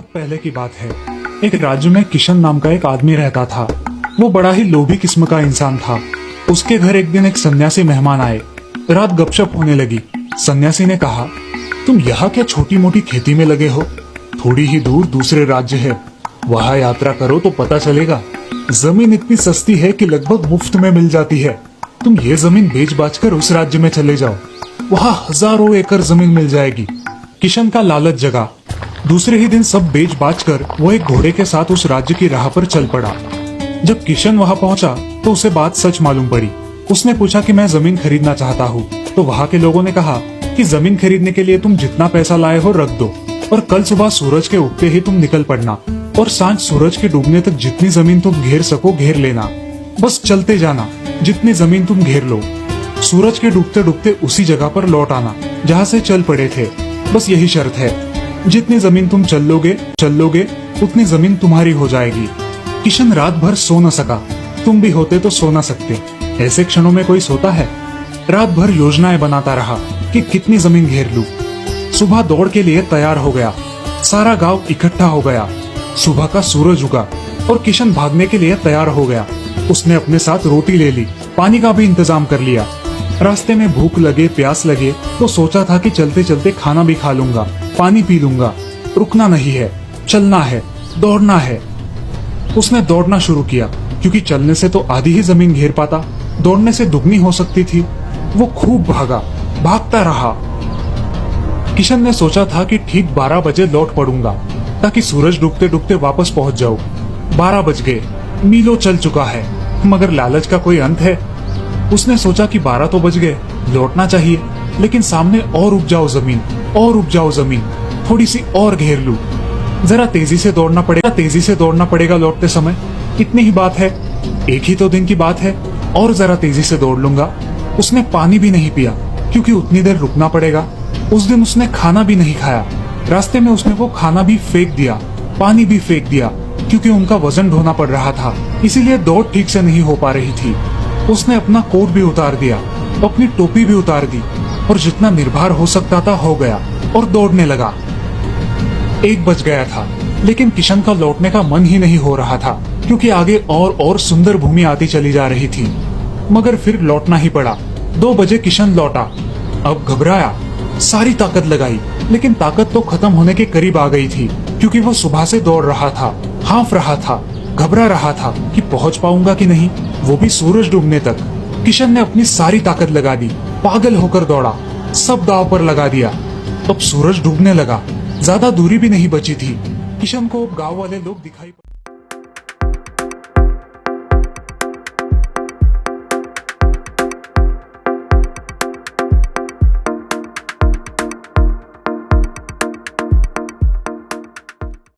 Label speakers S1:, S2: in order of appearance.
S1: बहुत पहले की बात है। एक राज्य में किशन नाम का एक आदमी रहता था। वो बड़ा ही लोभी किस्म का इंसान था। उसके घर एक दिन एक सन्यासी मेहमान आए। रात गपशप होने लगी। सन्यासी ने कहा, तुम यहाँ क्या छोटी मोटी खेती में लगे हो? थोड़ी ही दूर दूसरे राज्य है, वहाँ यात्रा करो तो पता चलेगा। जमीन इतनी सस्ती है कि लगभग मुफ्त में मिल जाती है। तुम ये जमीन बेच बाच कर उस राज्य में चले जाओ, वहाँ हजारों एकड़ जमीन मिल जाएगी। किशन का लालच जगा। दूसरे ही दिन सब बेच बाच कर वो एक घोड़े के साथ उस राज्य की राह पर चल पड़ा। जब किशन वहाँ पहुंचा तो उसे बात सच मालूम पड़ी। उसने पूछा कि मैं जमीन खरीदना चाहता हूँ। तो वहाँ के लोगों ने कहा कि जमीन खरीदने के लिए तुम जितना पैसा लाए हो रख दो, और कल सुबह सूरज के उगते ही तुम निकल पड़ना, और सांझ सूरज के डूबने तक जितनी जमीन तुम घेर सको घेर लेना। बस चलते जाना, जितनी जमीन तुम घेर लो। सूरज के डूबते डूबते उसी जगह पर लौट आना जहाँ से चल पड़े थे। बस यही शर्त है, जितनी जमीन तुम चल लोगे उतनी जमीन तुम्हारी हो जाएगी। किशन रात भर सो न सका। तुम भी होते तो सो न सकते। ऐसे क्षणों में कोई सोता है? रात भर योजनाएं बनाता रहा कि कितनी जमीन घेर लूं। सुबह दौड़ के लिए तैयार हो गया। सारा गांव इकट्ठा हो गया। सुबह का सूरज उगा और किशन भागने के लिए तैयार हो गया। उसने अपने साथ रोटी ले ली, पानी का भी इंतजाम कर लिया। रास्ते में भूख लगे प्यास लगे तो सोचा था कि चलते चलते खाना भी खा लूंगा, पानी पी लूंगा। रुकना नहीं है, चलना है, दौड़ना है। उसने दौड़ना शुरू किया, क्योंकि चलने से तो आधी ही जमीन घेर पाता, दौड़ने से दुगनी हो सकती थी। वो खूब भागा, भागता रहा। किशन ने सोचा था कि ठीक 12 बजे लौट पड़ूंगा, ताकि सूरज डूबते डूबते वापस पहुंच जाऊं। 12 बज गए, मीलों चल चुका है, मगर लालच का कोई अंत है। उसने सोचा कि 12 तो बज गए, लौटना चाहिए, लेकिन सामने और उपजाऊ जमीन, थोड़ी सी और घेर लूं। जरा तेजी से दौड़ना पड़ेगा लौटते समय। इतनी ही बात है, एक ही तो दिन की बात है, और जरा तेजी से दौड़ लूंगा। उसने पानी भी नहीं पिया, क्योंकि उतनी देर रुकना पड़ेगा। उस दिन उसने खाना भी नहीं खाया। रास्ते में उसने वो खाना भी फेंक दिया, पानी भी फेंक दिया, क्योंकि उनका वजन ढोना पड़ रहा था, इसीलिए दौड़ ठीक से नहीं हो पा रही थी। उसने अपना कोट भी उतार दिया, अपनी टोपी भी उतार दी, और जितना निर्भर हो सकता था हो गया, और दौड़ने लगा। 1 बज गया था, लेकिन किशन का लौटने का मन ही नहीं हो रहा था, क्योंकि आगे और सुंदर भूमि आती चली जा रही थी। मगर फिर लौटना ही पड़ा। 2 बजे किशन लौटा। अब घबराया, सारी ताकत लगाई, लेकिन ताकत तो खत्म होने के करीब आ गई थी, क्योंकि वो सुबह से दौड़ रहा था, हांफ रहा था, घबरा रहा था कि पहुंच पाऊंगा कि नहीं, वो भी सूरज डूबने तक। किशन ने अपनी सारी ताकत लगा दी, पागल होकर दौड़ा, सब दांव पर लगा दिया। अब सूरज डूबने लगा, ज्यादा दूरी भी नहीं बची थी। किशन को गांव वाले लोग दिखाई